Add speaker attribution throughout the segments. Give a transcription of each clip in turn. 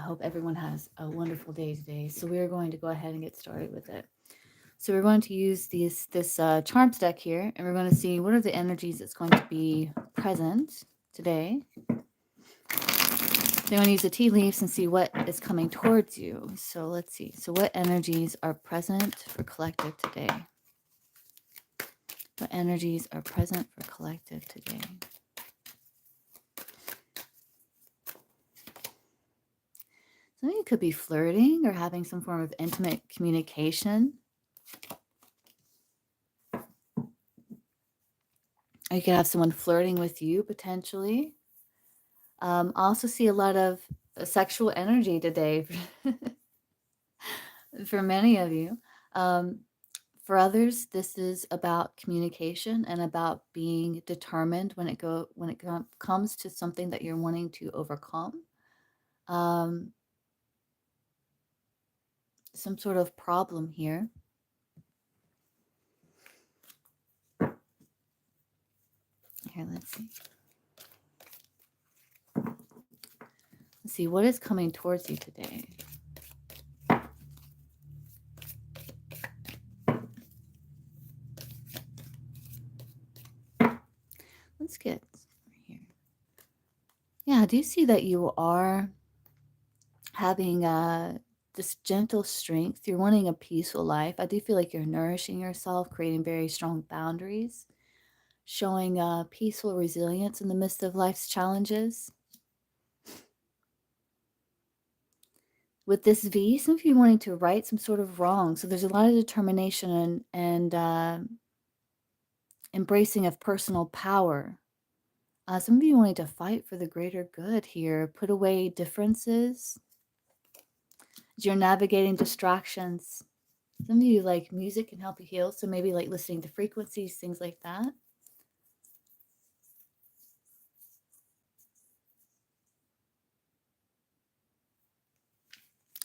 Speaker 1: hope everyone has a wonderful day today. So we are going to go ahead and get started with it. So we're going to use this charms deck here, and we're going to see what are the energies that's going to be present today. Then we're going to use the tea leaves and see what is coming towards you. So let's see. So what energies are present for collective today? What energies are present for collective today? Some of you could be flirting or having some form of intimate communication. Or you could have someone flirting with you potentially. I also see a lot of sexual energy today for many of you. For others, this is about communication and about being determined when it comes to something that you're wanting to overcome. Some sort of problem here. Here, let's see. Let's see what is coming towards you today. Let's get here. Yeah, I do see that you are having this gentle strength. You're wanting a peaceful life. I do feel like you're nourishing yourself, creating very strong boundaries, showing peaceful resilience in the midst of life's challenges. With this V, some of you wanting to right some sort of wrong. So there's a lot of determination and embracing of personal power. Some of you wanting to fight for the greater good here, put away differences. As you're navigating distractions. Some of you like music can help you heal. So maybe like listening to frequencies, things like that.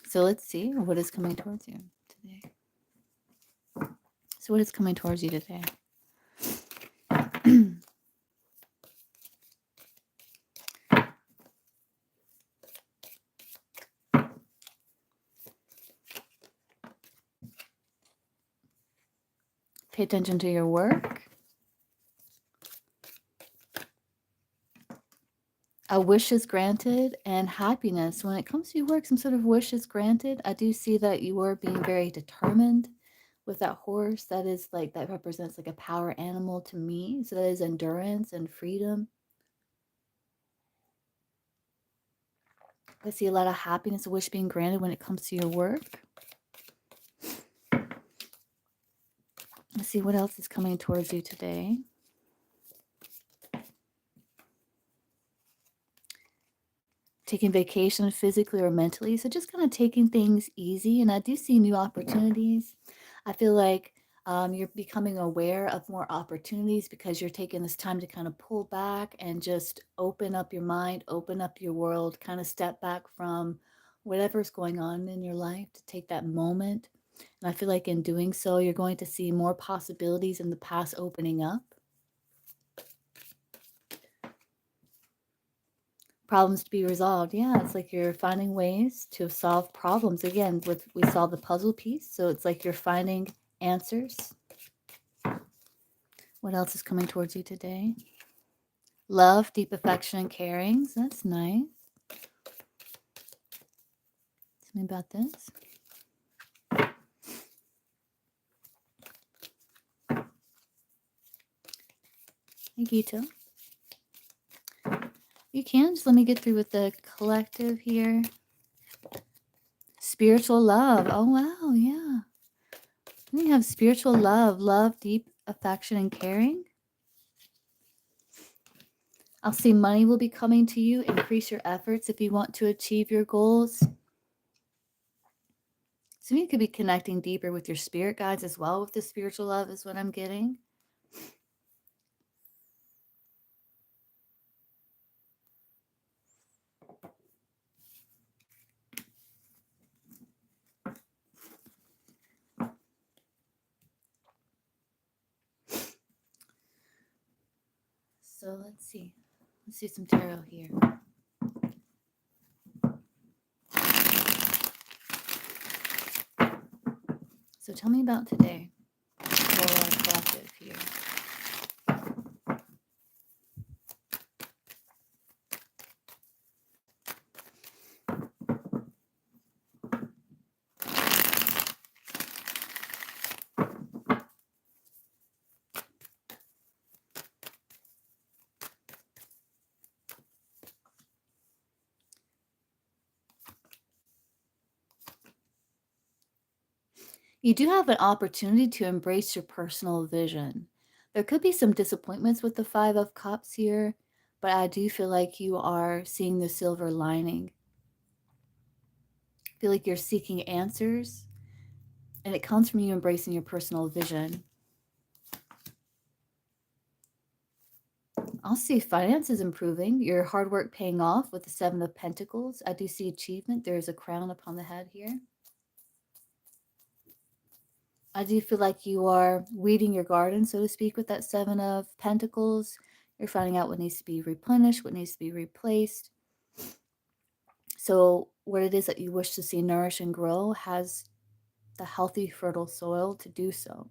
Speaker 1: So let's see what is coming towards you today. So what is coming towards you today? Pay attention to your work. A wish is granted and happiness. When it comes to your work, some sort of wish is granted. I do see that you are being very determined with that horse. That is like, that represents like a power animal to me. So that is endurance and freedom. I see a lot of happiness, a wish being granted when it comes to your work. Let's see what else is coming towards you today. Taking vacation physically or mentally. So just kind of taking things easy. And I do see new opportunities. I feel like you're becoming aware of more opportunities because you're taking this time to kind of pull back and just open up your mind, open up your world, kind of step back from whatever's going on in your life to take that moment. And I feel like in doing so, you're going to see more possibilities in the past opening up. Problems to be resolved. Yeah, it's like you're finding ways to solve problems. Again, we solve the puzzle piece, so it's like you're finding answers. What else is coming towards you today? Love, deep affection, and caring. So that's nice. Tell me about this. Hey, Gita. You can just let me get through with the collective here. Spiritual love. Oh, wow. Yeah. We have spiritual love, love, deep affection, and caring. I'll see money will be coming to you. Increase your efforts if you want to achieve your goals. So you could be connecting deeper with your spirit guides as well with the spiritual love is what I'm getting. So let's see. Let's do some tarot here. So tell me about today. More collective here. You do have an opportunity to embrace your personal vision. There could be some disappointments with the Five of Cups here, but I do feel like you are seeing the silver lining. I feel like you're seeking answers, and it comes from you embracing your personal vision. I'll see finances improving, your hard work paying off with the Seven of Pentacles. I do see achievement. There's a crown upon the head here. I do feel like you are weeding your garden, so to speak, with that Seven of Pentacles. You're finding out what needs to be replenished, what needs to be replaced. So what it is that you wish to see nourish and grow has the healthy, fertile soil to do so.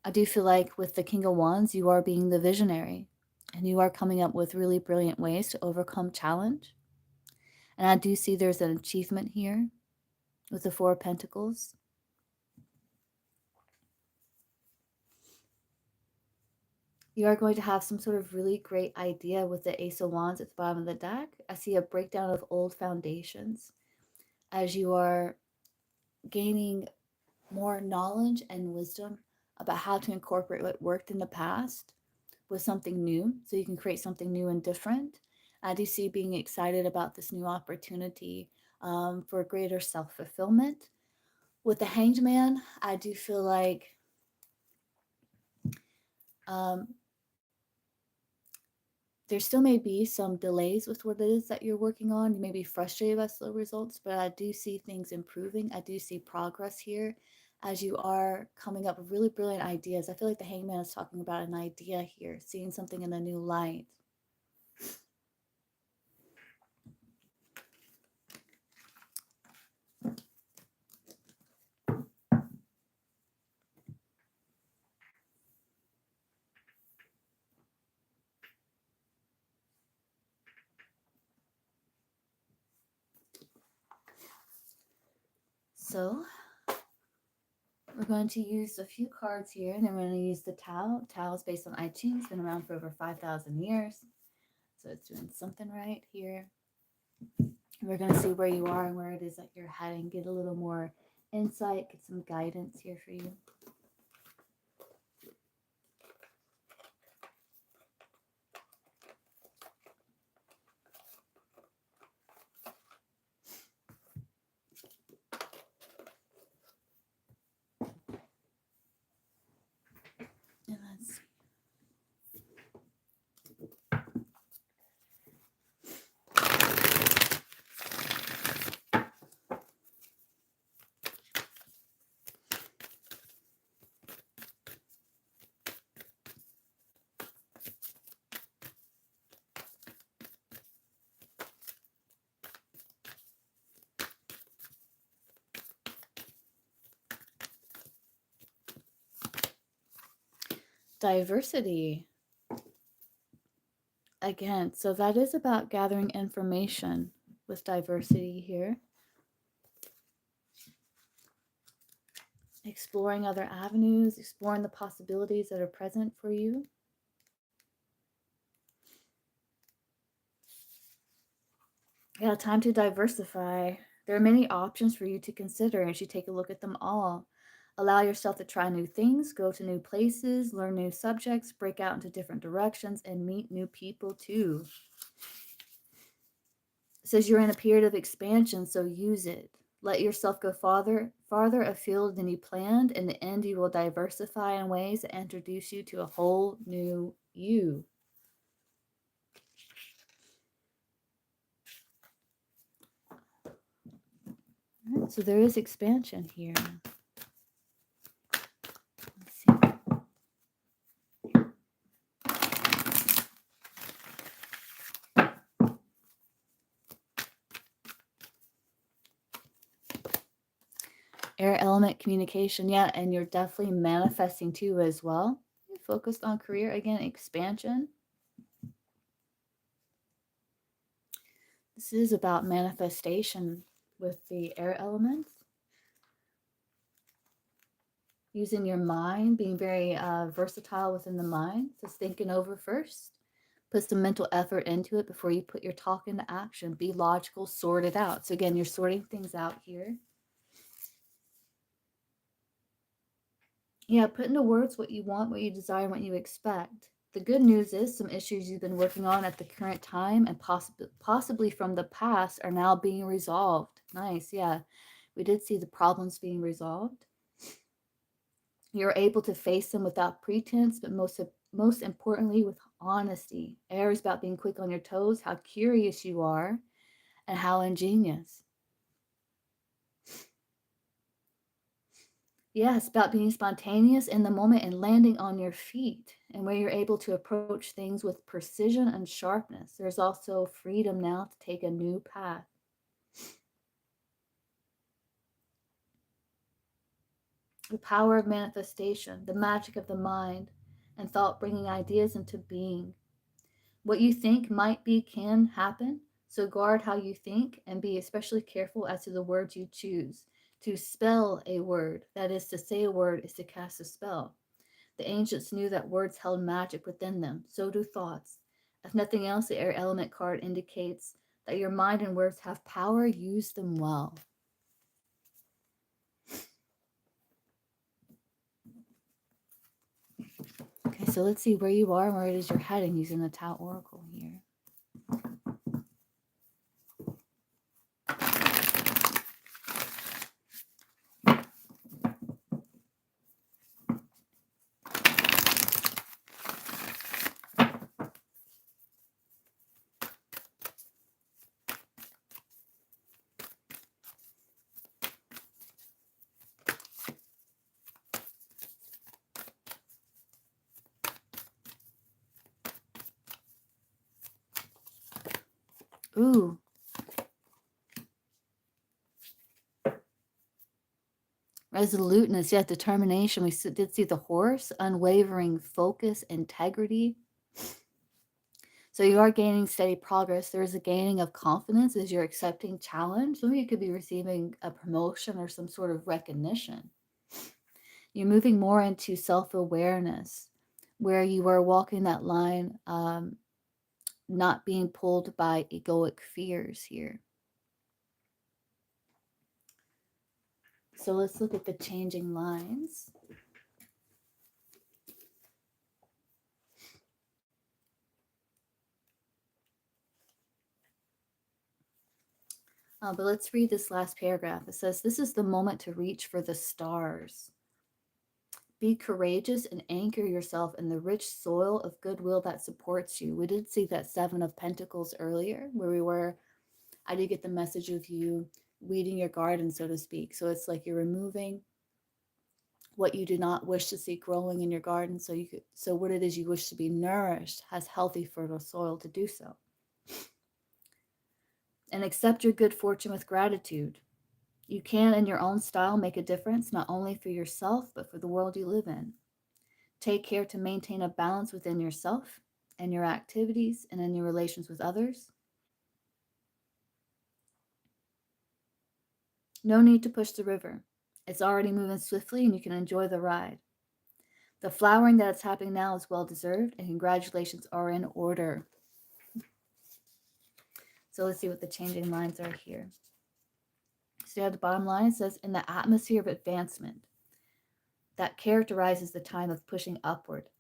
Speaker 1: I do feel like with the King of Wands, you are being the visionary, and you are coming up with really brilliant ways to overcome challenge. And I do see there's an achievement here with the Four of Pentacles. You are going to have some sort of really great idea with the Ace of Wands at the bottom of the deck. I see a breakdown of old foundations as you are gaining more knowledge and wisdom about how to incorporate what worked in the past with something new, so you can create something new and different. I do see being excited about this new opportunity for greater self-fulfillment. With the Hanged Man, I do feel like there still may be some delays with what it is that you're working on. You may be frustrated by slow results, but I do see things improving. I do see progress here as you are coming up with really brilliant ideas. I feel like the Hangman is talking about an idea here, seeing something in a new light. So we're going to use a few cards here, and then we're going to use the Tao. Tao is based on I Ching. It's been around for over 5,000 years. So it's doing something right here. We're going to see where you are and where it is that you're heading. Get a little more insight, get some guidance here for you. And let's see. Diversity. Again, so that is about gathering information with diversity here. Exploring other avenues, exploring the possibilities that are present for you. Yeah, time to diversify. There are many options for you to consider, and you should take a look at them all. Allow yourself to try new things, go to new places, learn new subjects, break out into different directions, and meet new people too. It says you're in a period of expansion, so use it. Let yourself go farther afield than you planned. In the end, you will diversify in ways that introduce you to a whole new you. All right, so there is expansion here. Let's see. communication, yeah, and you're definitely manifesting too as well. You're focused on career again, expansion. This is about manifestation with the air elements. Using your mind, being very versatile within the mind. Just thinking over first. Put some mental effort into it before you put your talk into action. Be logical, sort it out. So again, you're sorting things out here. Yeah, put into words what you want, what you desire, what you expect. The good news is some issues you've been working on at the current time and possibly from the past are now being resolved. Nice, yeah. We did see the problems being resolved. You're able to face them without pretense, but most importantly with honesty. Air is about being quick on your toes, how curious you are, and how ingenious. Yeah, it's about being spontaneous in the moment and landing on your feet, and where you're able to approach things with precision and sharpness. There's also freedom now to take a new path. The power of manifestation, the magic of the mind and thought bringing ideas into being. What you think might be can happen, so guard how you think and be especially careful as to the words you choose. To spell a word, that is, to say a word, is to cast a spell. The ancients knew that words held magic within them. So do thoughts. If nothing else, the air element card indicates that your mind and words have power. Use them well. Okay, so let's see where you are and where it is you're heading using the Tao Oracle here. Ooh. Resoluteness, yeah, determination. We did see the horse, unwavering focus, integrity. So you are gaining steady progress. There is a gaining of confidence as you're accepting challenge. Some of you could be receiving a promotion or some sort of recognition. You're moving more into self-awareness, where you are walking that line, not being pulled by egoic fears here. So let's look at the changing lines. But let's read this last paragraph. It says, "This is the moment to reach for the stars. Be courageous and anchor yourself in the rich soil of goodwill that supports you." We did see that Seven of Pentacles earlier, where we were, I did get the message of you weeding your garden, so to speak. So it's like you're removing what you do not wish to see growing in your garden, so what it is you wish to be nourished has healthy, fertile soil to do so. And accept your good fortune with gratitude. You can, in your own style, make a difference, not only for yourself, but for the world you live in. Take care to maintain a balance within yourself and your activities and in your relations with others. No need to push the river. It's already moving swiftly and you can enjoy the ride. The flowering that is happening now is well deserved and congratulations are in order. So let's see what the changing lines are here. So you have the bottom line, it says, in the atmosphere of advancement that characterizes the time of pushing upward.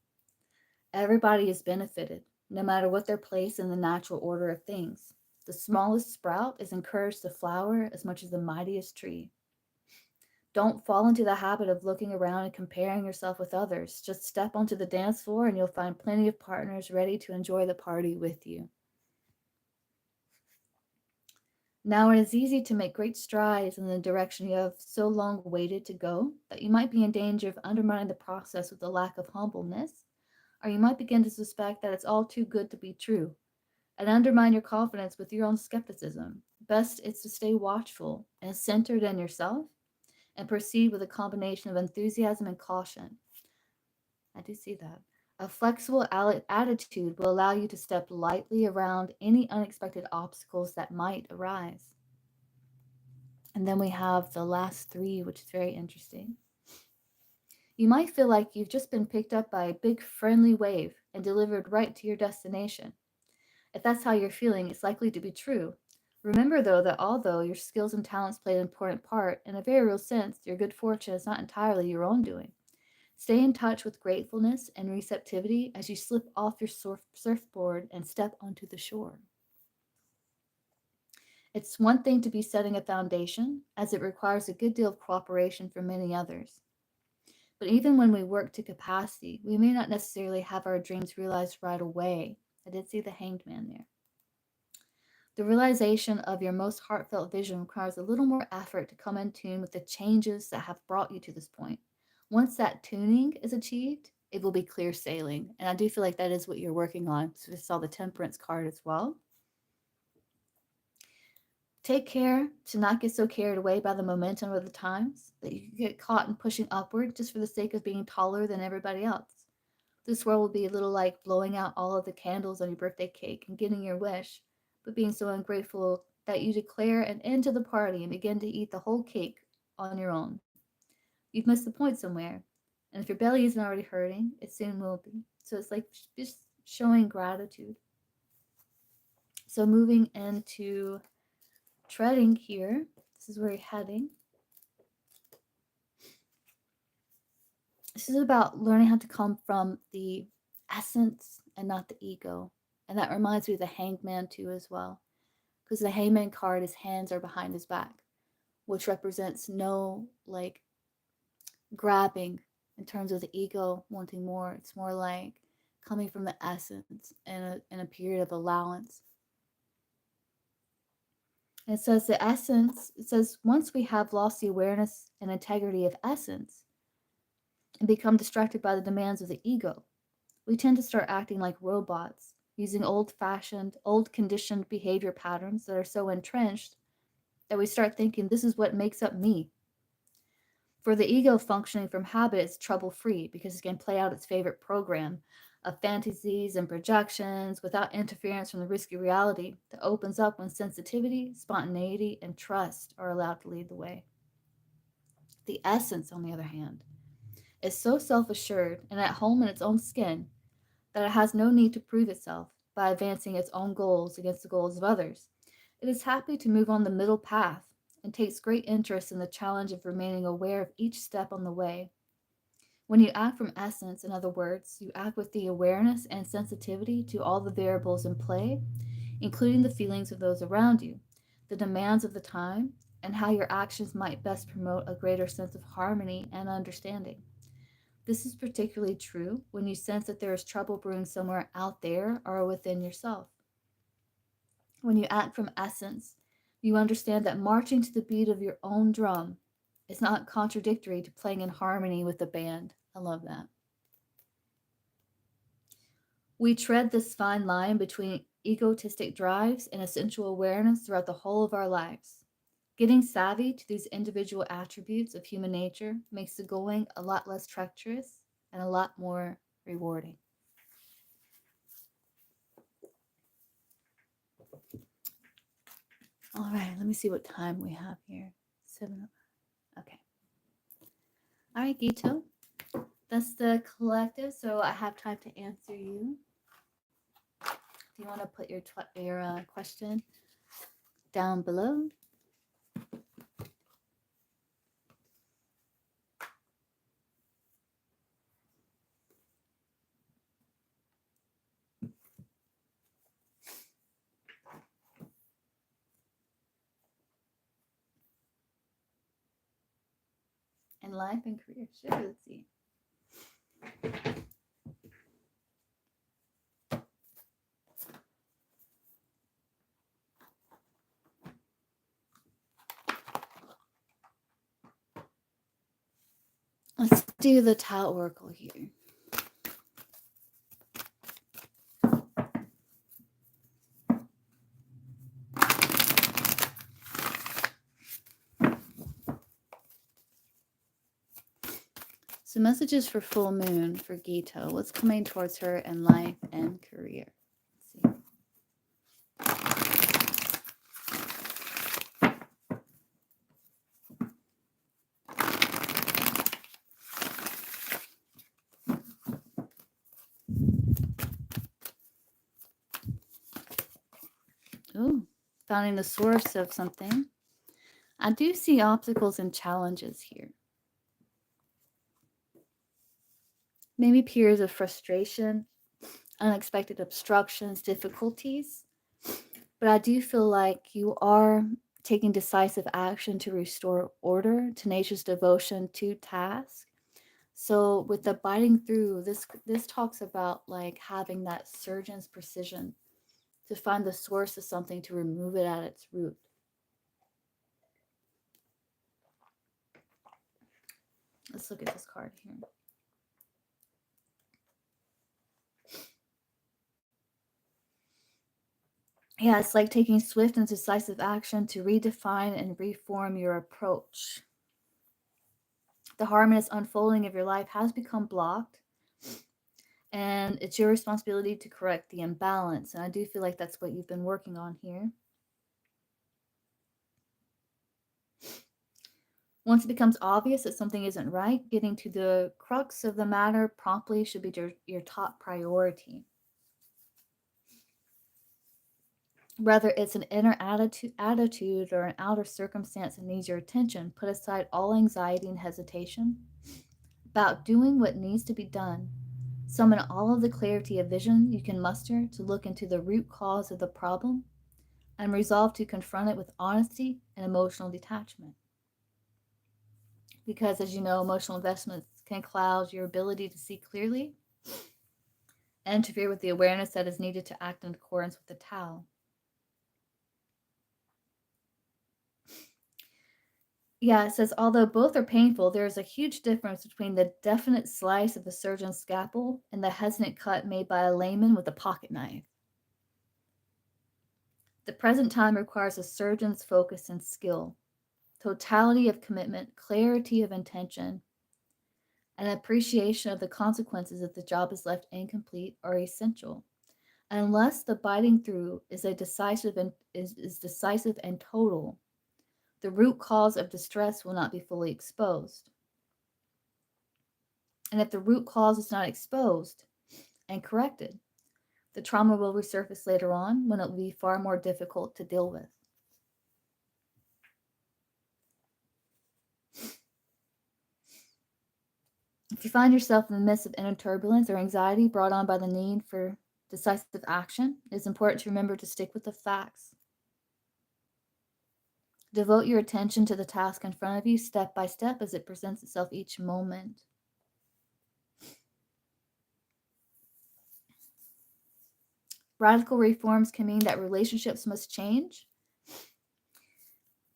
Speaker 1: Everybody is benefited, no matter what their place in the natural order of things. The smallest sprout is encouraged to flower as much as the mightiest tree. Don't fall into the habit of looking around and comparing yourself with others. Just step onto the dance floor and you'll find plenty of partners ready to enjoy the party with you. Now it is easy to make great strides in the direction you have so long waited to go that you might be in danger of undermining the process with a lack of humbleness, or you might begin to suspect that it's all too good to be true and undermine your confidence with your own skepticism. Best is to stay watchful and centered in yourself and proceed with a combination of enthusiasm and caution. I do see that. A flexible attitude will allow you to step lightly around any unexpected obstacles that might arise. And then we have the last three, which is very interesting. You might feel like you've just been picked up by a big friendly wave and delivered right to your destination. If that's how you're feeling, it's likely to be true. Remember, though, that although your skills and talents play an important part, in a very real sense, your good fortune is not entirely your own doing. Stay in touch with gratefulness and receptivity as you slip off your surfboard and step onto the shore. It's one thing to be setting a foundation, as it requires a good deal of cooperation from many others. But even when we work to capacity, we may not necessarily have our dreams realized right away. I did see the hanged man there. The realization of your most heartfelt vision requires a little more effort to come in tune with the changes that have brought you to this point. Once that tuning is achieved, it will be clear sailing. And I do feel like that is what you're working on. So we saw the temperance card as well. Take care to not get so carried away by the momentum of the times that you get caught in pushing upward just for the sake of being taller than everybody else. This world will be a little like blowing out all of the candles on your birthday cake and getting your wish, but being so ungrateful that you declare an end to the party and begin to eat the whole cake on your own. You've missed the point somewhere. And if your belly isn't already hurting, it soon will be. So it's like just showing gratitude. So moving into treading here, this is where you're heading. This is about learning how to come from the essence and not the ego. And that reminds me of the hanged man too as well. Because the hangman card, his hands are behind his back, which represents no like grabbing in terms of the ego wanting more. It's more like coming from the essence in a period of allowance. And it says the essence, it says once we have lost the awareness and integrity of essence and become distracted by the demands of the ego, we tend to start acting like robots, using old-fashioned, old-conditioned behavior patterns that are so entrenched that we start thinking this is what makes up me. For the ego, functioning from habit is trouble-free because it can play out its favorite program of fantasies and projections without interference from the risky reality that opens up when sensitivity, spontaneity, and trust are allowed to lead the way. The essence, on the other hand, is so self-assured and at home in its own skin that it has no need to prove itself by advancing its own goals against the goals of others. It is happy to move on the middle path and takes great interest in the challenge of remaining aware of each step on the way. When you act from essence, in other words, you act with the awareness and sensitivity to all the variables in play, including the feelings of those around you, the demands of the time, and how your actions might best promote a greater sense of harmony and understanding. This is particularly true when you sense that there is trouble brewing somewhere out there or within yourself. When you act from essence, you understand that marching to the beat of your own drum is not contradictory to playing in harmony with the band. I love that. We tread this fine line between egotistic drives and essential awareness throughout the whole of our lives. Getting savvy to these individual attributes of human nature makes the going a lot less treacherous and a lot more rewarding. All right, let me see what time we have here. 7. Okay. All right, Gito. That's the collective, so I have time to answer you. Do you want to put your question down below? In life and career, sure. Let's see. Let's do the Tao Oracle here. So messages for full moon for Gito. What's coming towards her in life and career? Let's see. Ooh, finding the source of something. I do see obstacles and challenges here. Maybe periods of frustration, unexpected obstructions, difficulties. But I do feel like you are taking decisive action to restore order, tenacious devotion to task. So with the biting through, this talks about like having that surgeon's precision to find the source of something to remove it at its root. Let's look at this card here. Yeah, it's like taking swift and decisive action to redefine and reform your approach. The harmonious unfolding of your life has become blocked, and it's your responsibility to correct the imbalance. And I do feel like that's what you've been working on here. Once it becomes obvious that something isn't right, getting to the crux of the matter promptly should be your top priority. Whether it's an inner attitude or an outer circumstance that needs your attention, put aside all anxiety and hesitation about doing what needs to be done. Summon all of the clarity of vision you can muster to look into the root cause of the problem and resolve to confront it with honesty and emotional detachment. Because, as you know, emotional investments can cloud your ability to see clearly and interfere with the awareness that is needed to act in accordance with the Tao. Yeah, it says, although both are painful, there is a huge difference between the definite slice of the surgeon's scalpel and the hesitant cut made by a layman with a pocket knife. The present time requires a surgeon's focus and skill, totality of commitment, clarity of intention, and appreciation of the consequences if the job is left incomplete are essential. Unless the biting through is decisive and total, the root cause of distress will not be fully exposed. And if the root cause is not exposed and corrected, the trauma will resurface later on when it will be far more difficult to deal with. If you find yourself in the midst of inner turbulence or anxiety brought on by the need for decisive action, it is important to remember to stick with the facts. Devote your attention to the task in front of you step by step as it presents itself each moment. Radical reforms can mean that relationships must change.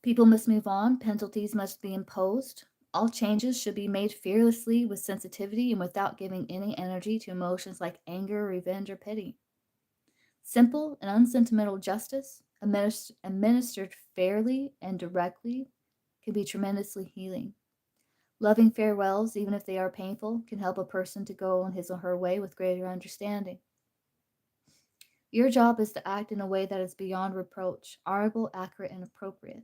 Speaker 1: People must move on. Penalties must be imposed. All changes should be made fearlessly with sensitivity and without giving any energy to emotions like anger, revenge, or pity. Simple and unsentimental justice, administered fairly and directly, can be tremendously healing. Loving farewells, even if they are painful, can help a person to go on his or her way with greater understanding. Your job is to act in a way that is beyond reproach, honorable, accurate, and appropriate.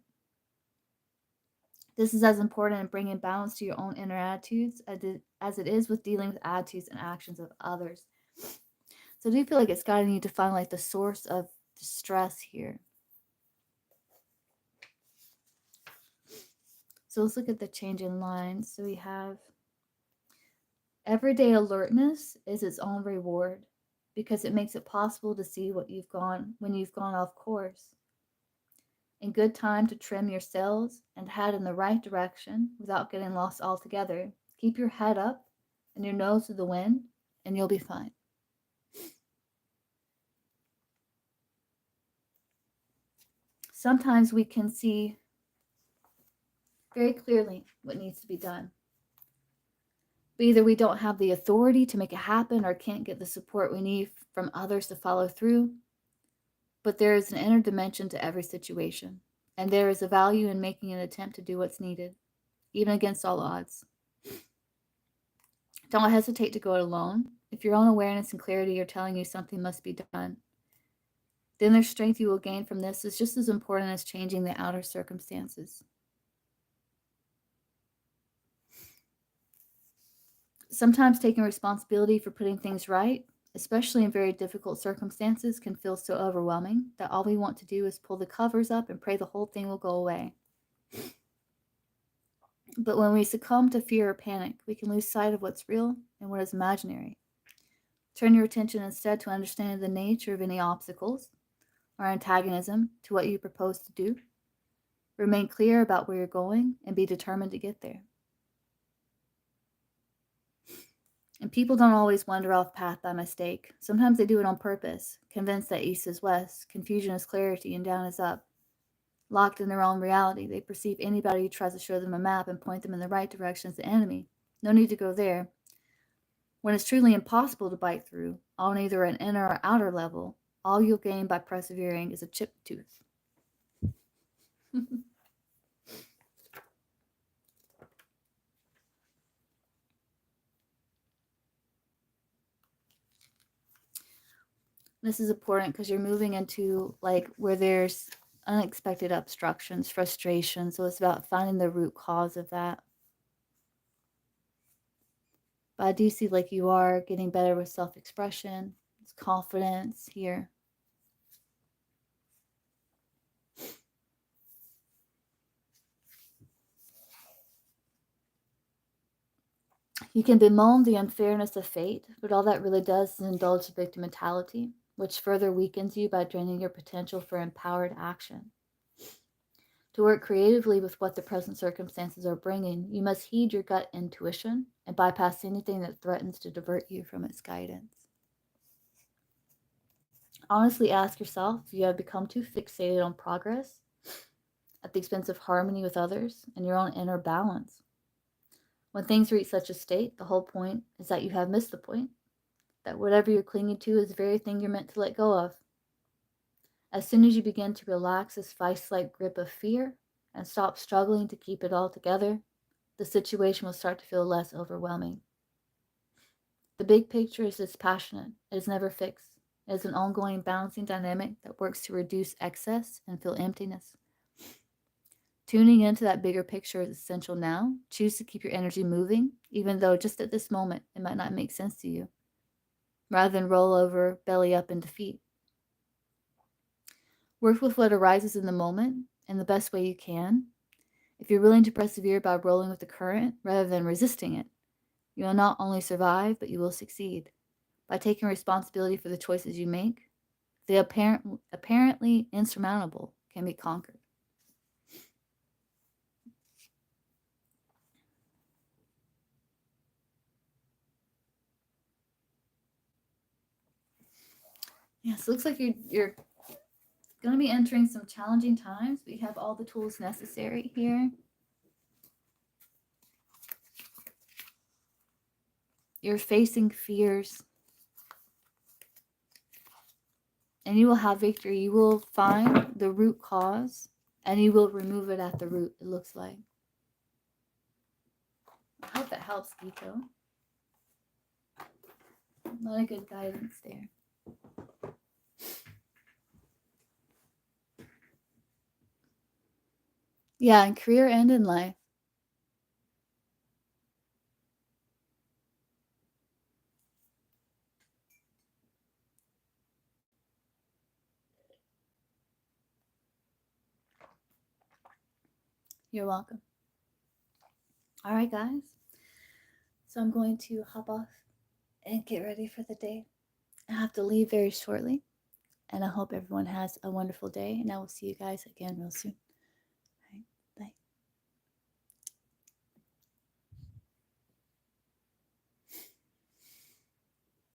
Speaker 1: This is as important in bringing balance to your own inner attitudes as it is with dealing with attitudes and actions of others. So I do feel like it's guiding you to find like the source of distress here. So let's look at the change in lines. So we have everyday alertness is its own reward because it makes it possible to see when you've gone off course. In good time to trim your sails and head in the right direction without getting lost altogether. Keep your head up and your nose to the wind, and you'll be fine. Sometimes we can see very clearly what needs to be done. But either we don't have the authority to make it happen or can't get the support we need from others to follow through. But there is an inner dimension to every situation, and there is a value in making an attempt to do what's needed, even against all odds. Don't hesitate to go it alone. If your own awareness and clarity are telling you something must be done, the inner strength you will gain from this is just as important as changing the outer circumstances. Sometimes taking responsibility for putting things right, especially in very difficult circumstances, can feel so overwhelming that all we want to do is pull the covers up and pray the whole thing will go away. But when we succumb to fear or panic, we can lose sight of what's real and what is imaginary. Turn your attention instead to understanding the nature of any obstacles or antagonism to what you propose to do. Remain clear about where you're going and be determined to get there. And people don't always wander off path by mistake. Sometimes they do it on purpose, convinced that east is west, confusion is clarity, and down is up. Locked in their own reality, they perceive anybody who tries to show them a map and point them in the right direction as the enemy. No need to go there. When it's truly impossible to bite through, on either an inner or outer level, all you'll gain by persevering is a chipped tooth. This is important because you're moving into like where there's unexpected obstructions, frustration. So it's about finding the root cause of that. But I do see like you are getting better with self-expression, confidence here. You can bemoan the unfairness of fate, but all that really does is indulge the victim mentality, which further weakens you by draining your potential for empowered action. To work creatively with what the present circumstances are bringing, you must heed your gut intuition and bypass anything that threatens to divert you from its guidance. Honestly ask yourself if you have become too fixated on progress at the expense of harmony with others and your own inner balance. When things reach such a state, the whole point is that you have missed the point, that whatever you're clinging to is the very thing you're meant to let go of. As soon as you begin to relax this vice-like grip of fear and stop struggling to keep it all together, the situation will start to feel less overwhelming. The big picture is dispassionate. It is never fixed. It is an ongoing balancing dynamic that works to reduce excess and fill emptiness. Tuning into that bigger picture is essential now. Choose to keep your energy moving, even though just at this moment it might not make sense to you, rather than roll over, belly up in defeat. Work with what arises in the moment in the best way you can. If you're willing to persevere by rolling with the current rather than resisting it, you will not only survive, but you will succeed. By taking responsibility for the choices you make, the apparently insurmountable can be conquered. Yes, looks like you're going to be entering some challenging times. We have all the tools necessary here. You're facing fears, and you will have victory. You will find the root cause, and you will remove it at the root, it looks like. I hope that helps, Gito. A lot of good guidance there. Yeah, in career and in life. You're welcome. All right, guys. So I'm going to hop off and get ready for the day. I have to leave very shortly. And I hope everyone has a wonderful day. And I will see you guys again real soon.